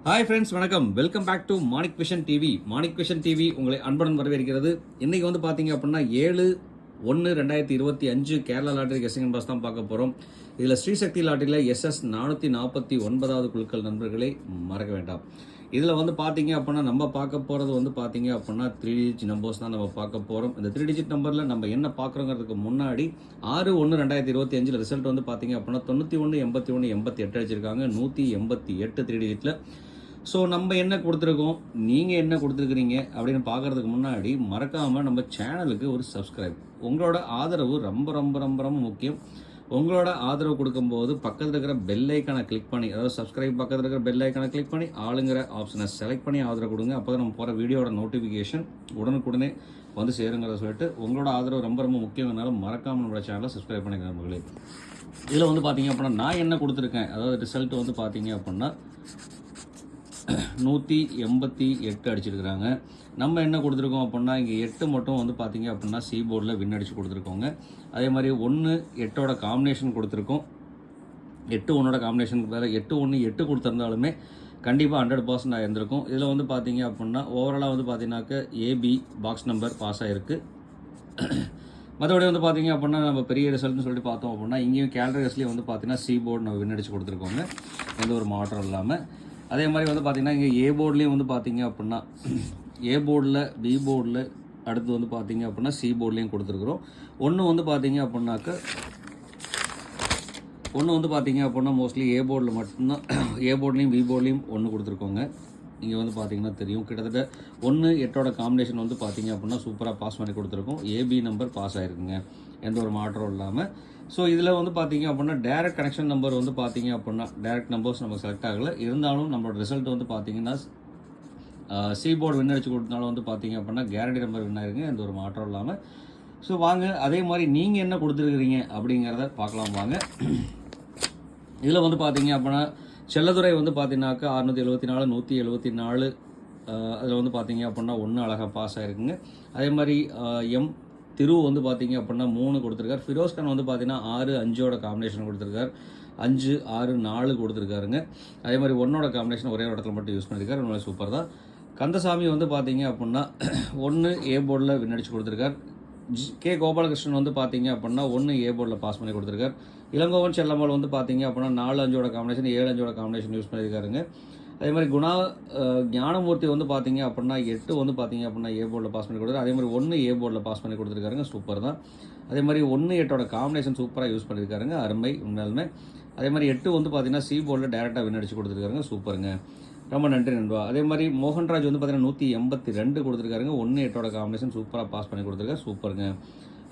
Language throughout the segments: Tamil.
ஹாய் ஃப்ரெண்ட்ஸ், வணக்கம். Welcome back to Manik vision TV. Manik vision TV உங்களை அன்புடன் வரவேற்கிறது. இன்னைக்கு வந்து பார்த்தீங்க அப்படின்னா 7/1/2025 கேரளா லாட்டரி கெஸ்ஸிங் பாஸ் தான் பார்க்க போகிறோம். இதில் ஸ்ரீசக்தி லாட்டரியில் SS 449வது குழுக்கள் நண்பர்களை மறக்க வேண்டாம். இதில் வந்து பார்த்தீங்க அப்படின்னா நம்ம பார்க்க போகிறது வந்து பார்த்தீங்க அப்படின்னா 3 டிஜிட் நம்பர்ஸ் தான் நம்ம பார்க்க போகிறோம். இந்த 3 டிஜிட் நம்பரில் நம்ம என்ன பார்க்குறோங்கிறதுக்கு முன்னாடி 6/1/2025 ரிசல்ட் வந்து பார்த்தீங்க அப்படின்னா 91 81 88 அடிச்சிருக்காங்க. 188 3 டிஜிட்டில். ஸோ நம்ம என்ன கொடுத்துருக்கோம், நீங்கள் என்ன கொடுத்துருக்குறீங்க அப்படின்னு பார்க்குறதுக்கு முன்னாடி மறக்காமல் நம்ம சேனலுக்கு ஒரு சப்ஸ்கிரைப். உங்களோட ஆதரவு ரொம்ப ரொம்ப ரொம்ப ரொம்ப முக்கியம். உங்களோட ஆதரவு கொடுக்கும்போது பக்கத்தில் இருக்கிற பெல் ஐக்கானை கிளிக் பண்ணி, அதாவது சப்ஸ்கிரைப் பக்கத்தில் இருக்கிற பெல் ஐக்கானை கிளிக் பண்ணி ஆளுங்கிற ஆப்ஷனை செலக்ட் பண்ணி ஆதரவு கொடுங்க. அப்போ தான் நம்ம போகிற வீடியோட நோட்டிஃபிகேஷன் உடனுக்குடனே வந்து சேருங்கிறத சொல்லிட்டு உங்களோட ஆதரவு ரொம்ப ரொம்ப முக்கியங்கிறனால மறக்காமல் நம்மளோட சேனலை சப்ஸ்கிரைப் பண்ணிக்கிற நண்பர்களே. இதில் வந்து பார்த்தீங்க அப்படின்னா நான் என்ன கொடுத்துருக்கேன், அதாவது ரிசல்ட் வந்து பார்த்தீங்க அப்படின்னா 188 அடிச்சிருக்கிறாங்க. நம்ம என்ன கொடுத்துருக்கோம் அப்படின்னா இங்கே 8 மட்டும் வந்து பார்த்தீங்க அப்படின்னா சி போர்டில் வின் அடிச்சு கொடுத்துருக்கோங்க. அதே மாதிரி 1 8ஓட காம்பினேஷன் கொடுத்துருக்கோம். 8 1ஓட காம்பினேஷன் வேறு 8 1 8 கொடுத்துருந்தாலுமே கண்டிப்பாக 100% ஆயிருந்திருக்கும். இதில் வந்து பார்த்தீங்க அப்படின்னா ஓவராலாக வந்து பார்த்தீங்கன்னாக்க ஏபி பாக்ஸ் நம்பர் பாஸ் ஆகிருக்கு. மற்றபடி வந்து பார்த்தீங்க அப்படின்னா நம்ம பெரிய ரிசல்ட்னு சொல்லிட்டு பார்த்தோம் அப்படின்னா இங்கேயும் கேலரிஸ்லேயும் வந்து பார்த்தீங்கன்னா சி போர்டு நம்ம வின் அடிச்சு கொடுத்துருக்கோங்க, எந்த ஒரு மாற்றம் இல்லாமல். அதே மாதிரி வந்து பார்த்திங்கன்னா இங்கே ஏ போர்ட்லேயும் வந்து பார்த்தீங்க அப்படின்னா ஏ போர்டில் பி போர்டில் அடுத்து வந்து பார்த்தீங்க அப்படின்னா சி போர்ட்லேயும் கொடுத்துருக்குறோம். ஒன்று வந்து பார்த்தீங்க அப்படின்னா மோஸ்ட்லி ஏ போர்டில் மட்டும்தான், ஏ போர்ட்லேயும் பி போர்ட்லேயும் ஒன்று கொடுத்துருக்கோங்க. இங்கே வந்து பார்த்தீங்கன்னா தெரியும், கிட்டத்தட்ட 1 8ஓட காம்பினேஷன் வந்து பார்த்தீங்க அப்படின்னா சூப்பராக பாஸ் பண்ணி கொடுத்துருக்கோம். ஏபி நம்பர் பாஸ் ஆகிருக்குங்க, எந்த ஒரு மாற்றம் இல்லாமல். ஸோ இதில் வந்து பார்த்தீங்க அப்படின்னா டேரக்ட் கனெக்ஷன் நம்பர் வந்து பார்த்தீங்க அப்படின்னா டேரக்ட் நம்பர்ஸ் நம்ம செலக்ட் ஆகலை. இருந்தாலும் நம்மளோட ரிசல்ட் வந்து பார்த்தீங்கன்னா சி போர்டு வின் அடிச்சு கொடுத்தனால வந்து பார்த்தீங்க அப்படின்னா கேரண்டி நம்பர் வின் ஆகிருங்க, எந்த ஒரு மாற்றம் இல்லாமல். ஸோ வாங்க அதே மாதிரி நீங்கள் என்ன கொடுத்துருக்குறீங்க அப்படிங்கிறத பார்க்கலாம் வாங்க. இதில் வந்து பார்த்தீங்க அப்படின்னா செல்லதுரை வந்து பார்த்தீங்கன்னாக்கா 674 174 அதில் வந்து பார்த்தீங்க அப்படின்னா 1 அழகாக பாஸ் ஆகிருக்குங்க. அதே மாதிரி எம் திரு வந்து பார்த்தீங்க அப்படின்னா 3 கொடுத்துருக்காரு. ஃபிரோஸ்கான் வந்து பார்த்தீங்கன்னா 6 5ஓட காம்பினேஷன் கொடுத்துருக்காரு. 5 6 4 கொடுத்துருக்காருங்க. அதே மாதிரி 1ஓட காம்பினேஷன் ஒரே இடத்துல மட்டும் யூஸ் பண்ணியிருக்காரு, ரொம்ப சூப்பர் தான். கந்தசாமி வந்து பார்த்தீங்க அப்படின்னா 1 ஏ போர்டில் வின் அடிச்சு கொடுத்துருக்கார். கே கோபாலகிருஷ்ணன் வந்து பார்த்தீங்க அப்படின்னா 1 ஏ போர்டில் பாஸ் பண்ணி கொடுத்துருக்கார். இளங்கோவன் செல்லம்மாள் வந்து பார்த்தீங்க அப்படின்னா 4 5ஓட காம்பினேஷன் 7 5ஓட காம்பினேஷன் யூஸ் பண்ணியிருக்காருங்க. அதே மாதிரி ஞானமூர்த்தி வந்து பார்த்தீங்க அப்படின்னா 8 வந்து பார்த்தீங்க அப்படின்னா ஏ போர்டில் பாஸ் பண்ணி கொடுத்துருக்காரு. அதே மாதிரி 1 ஏ போர்டில் பாஸ் பண்ணி கொடுத்துருக்காருங்க, சூப்பர் தான். அதே மாதிரி 1 8ஓட காம்பினேஷன் சூப்பராக யூஸ் பண்ணியிருக்காருங்க, அருமை உண்மையாலுமே. அதே மாதிரி 8 வந்து பார்த்தீங்கன்னா சி போர்டில் டேரெக்டாக வின் அடிச்சு கொடுத்துருக்காருங்க, சூப்பருங்க, ரொம்ப நன்றி நண்பா. அதே மாதிரி மோகன்ராஜ் வந்து பார்த்தீங்கன்னா 182 கொடுத்துருக்காருங்க. 1 8ஓட காம்பினேஷன் சூப்பராக பாஸ் பண்ணி கொடுத்துருக்காரு, சூப்பருங்க.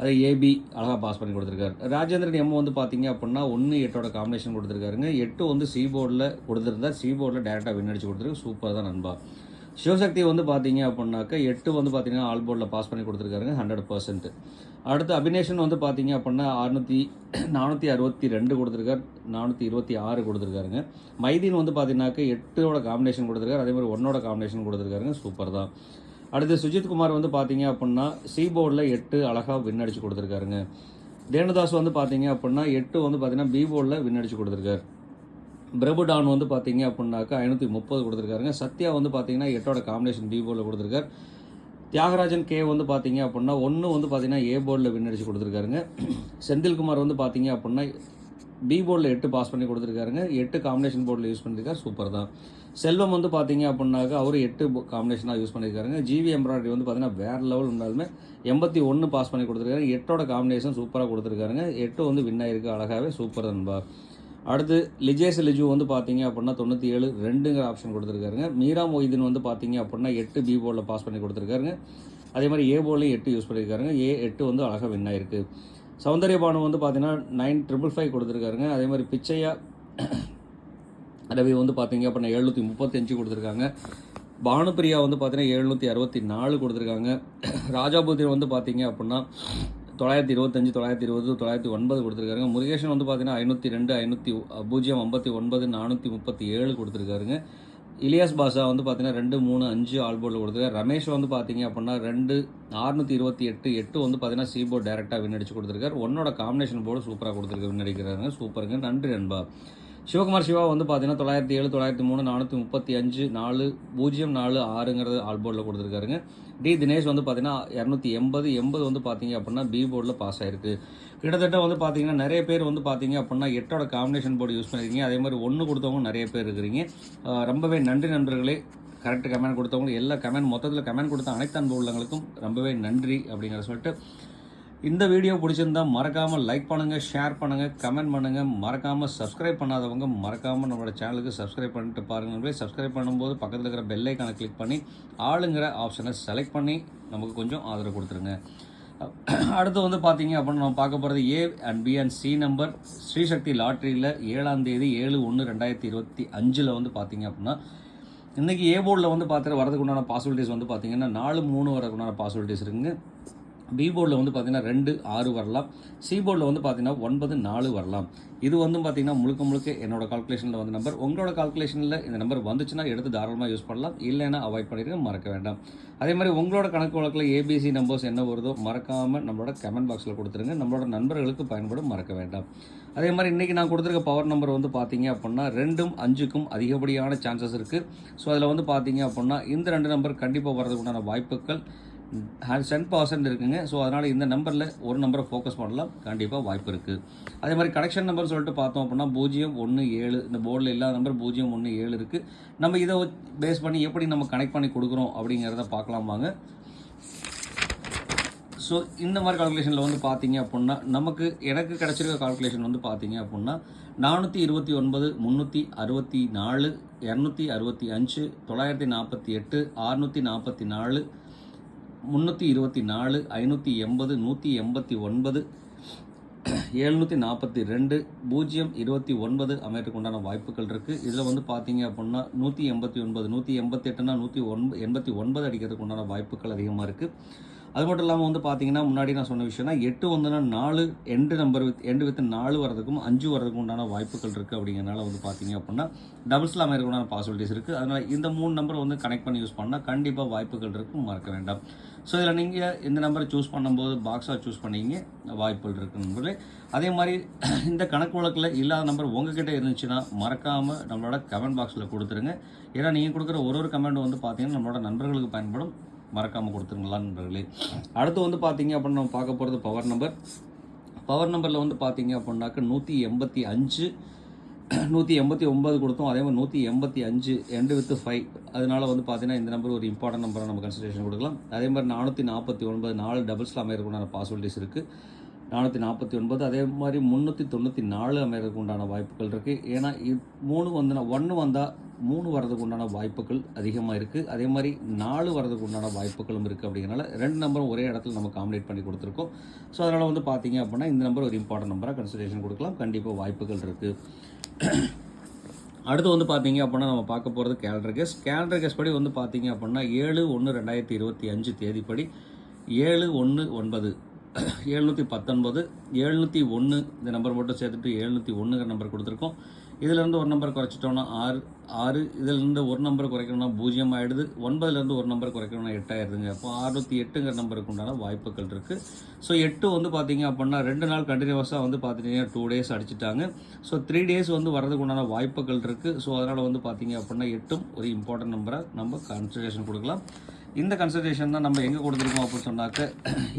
அதே ஏபி அழகாக பாஸ் பண்ணி கொடுத்துருக்காரு. ராஜேந்திரன் எம் வந்து பார்த்தீங்க அப்படின்னா 1 8ஓட காம்பினேஷன் கொடுத்துருக்காருங்க. 8 வந்து சி போர்டில் கொடுத்துருந்தார், சி போர்டில் டேரெக்டாக வின் அடிச்சு கொடுத்துருக்கு, சூப்பர் தான் நண்பா. சிவசக்தி வந்து பார்த்தீங்க அப்படின்னாக்கா 8 வந்து பார்த்தீங்கன்னா ஆல் போர்டில் பாஸ் பண்ணி கொடுத்துருக்காருங்க, 100%. அடுத்து அபினேஷன் வந்து பார்த்தீங்க அப்படின்னா 462 கொடுத்துருக்காரு, 426 கொடுத்துருக்காருங்க. மைதீன் வந்து பார்த்தீங்கன்னாக்கா 8ஓட காம்பினேஷன் கொடுத்துருக்காரு. அதே மாதிரி 1ஓட காம்பினேஷன் கொடுத்துருக்காருங்க, சூப்பர் தான். அடுத்து சுஜித் குமார் வந்து பார்த்தீங்க அப்படின்னா சி போர்டில் 8 அழகாக வின் அடிச்சு கொடுத்துருக்காருங்க. தேனுதாஸ் வந்து பார்த்தீங்க அப்படின்னா 8 வந்து பார்த்தீங்கன்னா பி போர்டில் வின் அடிச்சு கொடுத்துருக்காரு. பிரபுடான் வந்து பார்த்தீங்க அப்படின்னாக்கா 530 கொடுத்துருக்காருங்க. சத்யா வந்து பார்த்தீங்கன்னா 8ஓட காம்பினேஷன் பி போர்டில் கொடுத்துருக்காரு. தியாகராஜன் கே வந்து பார்த்தீங்க அப்படின்னா 1 வந்து பார்த்தீங்கன்னா ஏ போர்டில் வின் அடிச்சு கொடுத்துருக்காருங்க. செந்தில்குமார் வந்து பார்த்தீங்க அப்படின்னா பி போர்டில் 8 பாஸ் பண்ணி கொடுத்துருக்காருங்க. 8 காம்பினேஷன் போர்டில் யூஸ் பண்ணியிருக்காரு, சூப்பர் தான். செல்வம் வந்து பார்த்தீங்க அப்படின்னாக்கா அவர் 8 காம்பினேஷனாக யூஸ் பண்ணியிருக்காருங்க. ஜிவி எம்ப்ராய்டரி வந்து பார்த்தீங்கன்னா வேறு லெவல் இருந்தாலுமே 81 பாஸ் பண்ணி கொடுத்துருக்காரு. 8ஓட காம்பினேஷன் சூப்பராக கொடுத்துருக்காருங்க. 8 வந்து வின் ஆகிருக்கு அழகாகவே, சூப்பர் நண்பா. அடுத்து லிஜு வந்து பார்த்தீங்க அப்படின்னா 97 2ங்கிற ஆப்ஷன் கொடுத்துருக்காருங்க. மீரா மொய்தீன் வந்து பார்த்தீங்க அப்படின்னா 8 பி போர்டில் பாஸ் பண்ணி கொடுத்துருக்காருங்க. அதே மாதிரி ஏ போர்ட்லேயும் 8 யூஸ் பண்ணியிருக்காருங்க. 8 வந்து அழகாக வின் ஆகிருக்கு. சௌந்தர்யபானு வந்து பார்த்தீங்கன்னா 9555 கொடுத்துருக்காருங்க. அதே மாதிரி பிச்சையா ரவி வந்து பார்த்தீங்க அப்படின்னா 735 கொடுத்துருக்காங்க. பானுப்பிரியா வந்து பார்த்தீங்கன்னா 764 கொடுத்துருக்காங்க. ராஜாபுத்திரன் வந்து பார்த்தீங்க அப்படின்னா 925 920 909 கொடுத்துருக்காருங்க. முருகேஷன் வந்து பார்த்தீங்கன்னா 502 059 437 கொடுத்துருக்காருங்க. இலியாஸ் பாஷா வந்து பார்த்தீங்கன்னா 2 3 5 ஆல் போர்டில் கொடுத்துருக்காரு. ரமேஷ் வந்து பார்த்தீங்க அப்படின்னா 2 628 8 வந்து பார்த்தீங்கன்னா சி போர்டு டேரெக்டாக வின் அடிச்சு கொடுத்துருக்காரு. 1ஓட காம்பினேஷன் போர்டு சூப்பராக கொடுத்துருக்கு, வின் அடிக்கிறாருங்க, சூப்பருங்க, நன்றி நண்பா. சிவகுமார் சிவா வந்து பார்த்தீங்கன்னா 907 903 435 4046ங்கிறது ஆல் போர்டில் கொடுத்துருக்காருங்க. டி தினேஷ் வந்து பார்த்தீங்கன்னா 280 வந்து பார்த்தீங்க அப்படின்னா பி போர்டில் பாஸ் ஆயிருக்கு. கிட்டத்தட்ட வந்து பார்த்தீங்கன்னா நிறைய பேர் வந்து பார்த்தீங்க அப்படின்னா 8ஓட காம்பினேஷன் போர்டு யூஸ் பண்ணியிருக்கீங்க. அதே மாதிரி 1 கொடுத்தவங்க நிறைய பேர் இருக்கிறீங்க. ரொம்பவே நன்றி நண்பர்களே. கரெக்ட் கமெண்ட் கொடுத்தவங்க எல்லா கமெண்ட் மொத்தத்தில் கமெண்ட் கொடுத்த அனைத்து அன்பு உள்ளவங்களுக்கும் ரொம்பவே நன்றி அப்படிங்கிற சொல்லிட்டு இந்த வீடியோ பிடிச்சிருந்தா மறக்காமல் லைக் பண்ணுங்கள், ஷேர் பண்ணுங்கள், கமெண்ட் பண்ணுங்கள். மறக்காமல் சப்ஸ்கிரைப் பண்ணாதவங்க மறக்காமல் நம்மளோட சேனலுக்கு சப்ஸ்கிரைப் பண்ணிட்டு பாருங்கள். சப்ஸ்கிரைப் பண்ணும்போது பக்கத்தில் இருக்கிற பெல் ஐக்கானை கிளிக் பண்ணி ஆளுங்கிற ஆப்ஷனை செலக்ட் பண்ணி நமக்கு கொஞ்சம் ஆதரவு கொடுத்துருங்க. அடுத்து வந்து பார்த்தீங்க அப்படின்னா நம்ம பார்க்க போகிறது A and B and C number. Srisakthi லாட்ரியில் 7ஆம் தேதி 7/1/2025 வந்து பார்த்தீங்க அப்படின்னா இன்றைக்கி ஏ போர்டில் வந்து பார்த்துட்டு வரதுக்கு உண்டான பாசிபிலிட்டிஸ் வந்து பார்த்தீங்கன்னா 4-3 வரதுக்கு உண்டான பாசிபிலிட்டிஸ் இருக்குங்க. பி போர்டில் வந்து பார்த்தீங்கன்னா 2-6 வரலாம். சி போர்டில் வந்து பார்த்தீங்கன்னா 9-4 வரலாம். இது வந்து பார்த்தீங்கன்னா முழுக்க என்னோட கால்குலேஷனில் வந்து நம்பர். உங்களோட கால்குலேஷனில் இந்த நம்பர் வந்துச்சுன்னா எடுத்து தாராளமாக யூஸ் பண்ணலாம், இல்லைன்னா அவாய்ட் பண்ணிடுங்க, மறக்க வேண்டாம். அதே மாதிரி உங்களோட கணக்கு வழக்கில் ஏபிசி நம்பர்ஸ் என்ன வருதோ மறக்காமல் நம்மளோட கமெண்ட் பாக்ஸில் கொடுத்துருங்க. நம்மளோட நண்பர்களுக்கு பயன்படும், மறக்க வேண்டாம். அதே மாதிரி இன்றைக்கி நான் கொடுத்துருக்க பவர் நம்பர் வந்து பார்த்தீங்க அப்படின்னா 2ம் 5க்கும் அதிகப்படியான சான்சஸ் இருக்குது. ஸோ அதில் வந்து பார்த்தீங்க அப்படின்னா இந்த 2 நம்பர் கண்டிப்பாக வரதுக்கு உண்டான வாய்ப்புகள் 10% இருக்குங்க. ஸோ அதனால் இந்த நம்பரில் ஒரு நம்பரை ஃபோக்கஸ் பண்ணலாம், கண்டிப்பாக வாய்ப்பு இருக்குது. அதே மாதிரி கனெக்ஷன் நம்பர் சொல்லிட்டு பார்த்தோம் அப்படின்னா 017 இந்த போர்டில் இல்லாத நம்பர் 017 இருக்குது. நம்ம இதை பேஸ் பண்ணி எப்படி நம்ம கனெக்ட் பண்ணி கொடுக்குறோம் அப்படிங்கிறத பார்க்கலாம் வாங்க. ஸோ இந்த மாதிரி கால்குலேஷனில் வந்து பார்த்தீங்க அப்படின்னா எனக்கு கிடச்சிருக்க கால்குலேஷன் வந்து பார்த்தீங்க அப்படின்னா 429 364 265 948 644 324 580 189 742 029 அமையத்துக்கு உண்டான வாய்ப்புகள் இருக்குது. இதில் வந்து பார்த்தீங்க அப்படின்னா 189 188னா 189 அடிக்கிறதுக்கு உண்டான வாய்ப்புகள் அதிகமாக இருக்குது. அது மட்டும் இல்லாமல் வந்து பார்த்தீங்கன்னா முன்னாடி நான் சொன்ன விஷயம்னா 8 வந்துன்னா 4 எண்டு வித் 4 வரதுக்கும் 5 வரதுக்கும் உண்டான வாய்ப்புகள் இருக்குது. அப்படிங்கிறனால வந்து பார்த்தீங்க அப்படின்னா டபுள்ஸில் அமையறதுக்குண்டான பாசிபிலிட்டிஸ் இருக்குது. அதனால் இந்த 3 நம்பர் வந்து கனெக்ட் பண்ணி யூஸ் பண்ணால் கண்டிப்பாக வாய்ப்புகள் இருக்கும், மறக்க வேண்டாம். ஸோ இதில் நீங்கள் இந்த நம்பரை சூஸ் பண்ணும்போது பாக்ஸாக சூஸ் பண்ணிங்க, வாய்ப்புகள் இருக்குது நண்பர்களே. அதே மாதிரி இந்த கணக்கு வழக்கில் இல்லாத நம்பர் உங்ககிட்ட இருந்துச்சுன்னா மறக்காமல் நம்மளோட கமெண்ட் பாக்ஸில் கொடுத்துருங்க. ஏன்னா நீங்கள் கொடுக்குற ஒரு கமெண்ட் வந்து பார்த்தீங்கன்னா நம்மளோட நண்பர்களுக்கு பயன்படும், மறக்காமல் கொடுத்துருங்களா நண்பர்களே. அடுத்து வந்து பார்த்தீங்க அப்படின்னா நம்ம பார்க்க போகிறது பவர் நம்பரில் வந்து பார்த்தீங்க அப்படின்னாக்க 185 189 கொடுத்தோம். அதே மாதிரி 185 எண்டு வித் 5. அதனால வந்து பார்த்தீங்கன்னா இந்த நம்பர் ஒரு இம்பார்ட்டன்ட் நம்பராக நம்ம கன்சிடரேஷன் கொடுக்கலாம். அதே மாதிரி 449 4 டபுள்ஸில் அமையறதுக்குண்டான பாசிபிலிட்டிஸ் இருக்குது. 449 அதே மாதிரி 394 அமையறதுக்கு உண்டான வாய்ப்புகள் இருக்குது. ஏன்னா 3 வந்து 1 வந்தால் 3 வரதுக்கு உண்டான வாய்ப்புகள் அதிகமாக இருக்குது. அதே மாதிரி 4 வரதுக்கு உண்டான வாய்ப்புகளும் இருக்குது. அப்படிங்கிறனால 2 நம்பரும் ஒரே இடத்துல நம்ம காம்பினேட் பண்ணி கொடுத்துருக்கோம். ஸோ அதனால் வந்து பார்த்தீங்க அப்படின்னா இந்த நம்பர் ஒரு இம்பார்ட்டன்ட் நம்பராக கன்சிடரேஷன் கொடுக்கலாம், கண்டிப்பாக வாய்ப்புகள் இருக்குது. அடுத்து வந்து பார்த்தீங்க அப்படின்னா நம்ம பார்க்க போகிறது கேலண்டர் கெஸ் படி வந்து பார்த்தீங்க அப்படின்னா 7/1/2025 தேதிப்படி 719 719 701 இந்த நம்பர் மட்டும் சேர்த்துட்டு 701ங்கிற நம்பர் கொடுத்துருக்கோம். இதிலேருந்து ஒரு நம்பர் குறைச்சிட்டோம்னா 6 இதிலேருந்து ஒரு நம்பர் குறைக்கணும்னா 0 ஆகிடுது. 9லேருந்து ஒரு நம்பர் குறைக்கணும்னா 8 ஆயிடுதுங்க. அப்போ 608ங்கிற நம்பருக்கு உண்டான வாய்ப்புகள் இருக்குது. ஸோ 8 வந்து பார்த்தீங்க அப்படின்னா 2 நாள் கண்டினியூஸாக வந்து பார்த்தீங்கன்னா 2 டேஸ் அடிச்சிட்டாங்க. ஸோ 3 டேஸ் வந்து வரதுக்கு உண்டான வாய்ப்புகள் இருக்குது. ஸோ அதனால் வந்து பார்த்தீங்க அப்படின்னா 8ம் ஒரு இம்பார்ட்டன்ட் நம்பராக நம்ம கன்சிடரேஷன் கொடுக்கலாம். இந்த கன்சிடரேஷன் தான் நம்ம எங்கே கொடுத்துருக்கோம் அப்படின்னு சொன்னாக்க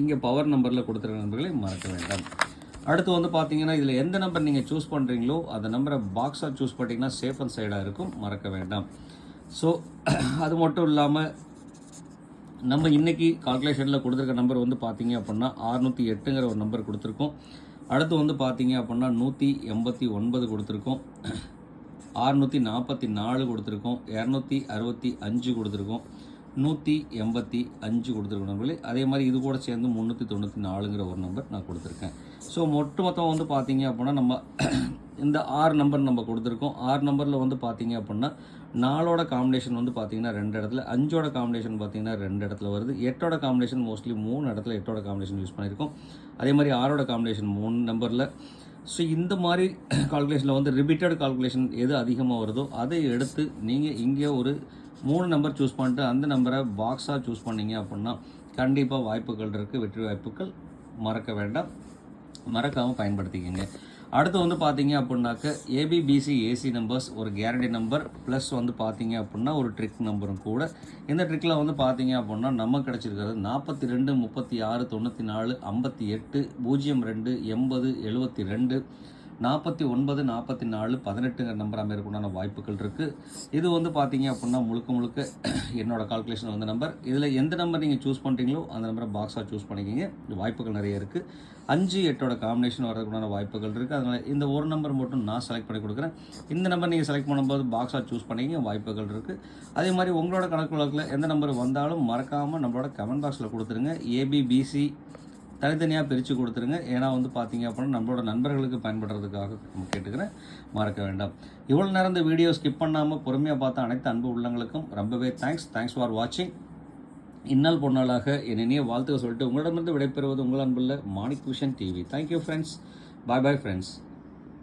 இங்கே பவர் நம்பரில் கொடுத்துருக்க நம்பர்களை மறக்க வேண்டாம். அடுத்து வந்து பார்த்தீங்கன்னா இதில் எந்த நம்பர் நீங்கள் சூஸ் பண்ணுறீங்களோ அந்த நம்பரை பாக்ஸாக சூஸ் பண்ணிங்கன்னா சேஃப் அண்ட் சைடாக இருக்கும், மறக்க வேண்டாம். ஸோ அது மட்டும் இல்லாமல் நம்ம இன்றைக்கி கால்குலேஷனில் கொடுத்துருக்க நம்பர் வந்து பார்த்தீங்க அப்படின்னா 608ங்கிற ஒரு நம்பர் கொடுத்துருக்கோம். அடுத்து வந்து பார்த்தீங்க அப்படின்னா 189 கொடுத்துருக்கோம், 644 கொடுத்துருக்கோம், 265 கொடுத்துருக்கோம், 185 கொடுத்துருக்கோம் நம்பர்களே. அதே மாதிரி இது கூட சேர்ந்து 394ங்கிற ஒரு நம்பர் நான் கொடுத்துருக்கேன். ஸோ மொத்தம் வந்து பார்த்தீங்க அப்படின்னா நம்ம இந்த 6 நம்பர் நம்ம கொடுத்துருக்கோம். 6 நம்பரில் வந்து பார்த்தீங்க அப்படின்னா 4ஓட காம்பினேஷன் வந்து பார்த்தீங்கன்னா 2 இடத்துல, 5ஓட காம்பினேஷன் பார்த்தீங்கன்னா 2 இடத்துல வருது, 8ஓட காம்பினேஷன் மோஸ்ட்லி 3 இடத்துல 8ஓட காம்பினேஷன் யூஸ் பண்ணியிருக்கோம். அதே மாதிரி 6ஓட காம்பினேஷன் 3 நம்பரில். ஸோ இந்த மாதிரி கால்குலேஷனில் வந்து ரிப்பீட்டட் கால்குலேஷன் எது அதிகமாக வருதோ அதை எடுத்து நீங்கள் இங்கே ஒரு 3 நம்பர் சூஸ் பண்ணிட்டு அந்த நம்பரை பாக்ஸாக சூஸ் பண்ணிங்க அப்படின்னா கண்டிப்பாக வாய்ப்புகள் இருக்குது, வெற்றி வாய்ப்புகள், மறக்க வேண்டாம், மறக்காமல் பயன்படுத்திக்கங்க. அடுத்து வந்து பார்த்தீங்க அப்படின்னாக்க ஏபிபிசி ஏசி நம்பர்ஸ் ஒரு கேரண்டி நம்பர் ப்ளஸ் வந்து பார்த்தீங்க அப்படின்னா ஒரு ட்ரிக் நம்பரும் கூட. இந்த ட்ரிக்கில் வந்து பார்த்தீங்க அப்படின்னா நம்ம கிடச்சிருக்கிறது 42 36 94 58 02 80 72 49 44 18ங்கிற நம்பர் அமையறதுக்குண்டான வாய்ப்புகள் இருக்குது. இது வந்து பார்த்தீங்க அப்படின்னா முழுக்க என்னோட கால்குலேஷன் வந்த நம்பர். இதில் எந்த நம்பர் நீங்கள் சூஸ் பண்ணுறீங்களோ அந்த நம்பரை பாக்ஸாக சூஸ் பண்ணிக்கிங்க. வாய்ப்புகள் நிறைய இருக்குது. 5 8ஓட காம்பினேஷன் வரதுக்குண்டான வாய்ப்புகள் இருக்குது. அதனால் இந்த ஒரு நம்பர் மட்டும் நான் செலக்ட் பண்ணி கொடுக்குறேன். இந்த நம்பர் நீங்கள் செலக்ட் பண்ணும்போது பாக்ஸாக சூஸ் பண்ணிக்கிங்க. வாய்ப்புகள் இருக்குது. அதே மாதிரி உங்களோட கணக்கு வழக்கில் எந்த நம்பர் வந்தாலும் மறக்காமல் நம்மளோட கமெண்ட் பாக்ஸில் கொடுத்துருங்க. ஏபிபிசி தனித்தனியாக பிரித்து கொடுத்துருங்க. ஏன்னா வந்து பார்த்தீங்க அப்படின்னா நம்மளோட நண்பர்களுக்கு பயன்படுறதுக்காக கேட்டுக்கிறேன், மறக்க வேண்டாம். இவ்வளோ நேரம் இந்த வீடியோ ஸ்கிப் பண்ணாமல் பொறுமையாக பார்த்த அனைத்து அன்பு உள்ளங்களுக்கும் ரொம்பவே தேங்க்ஸ் ஃபார் வாட்சிங். இந்நாள் பொன்னாளாக என் இனிய வாழ்த்துக்கள் சொல்லிட்டு உங்களிடமிருந்து விடைபெறுவது உங்கள் அன்புள்ள Manik vision TV. Thank you friends. Bye friends.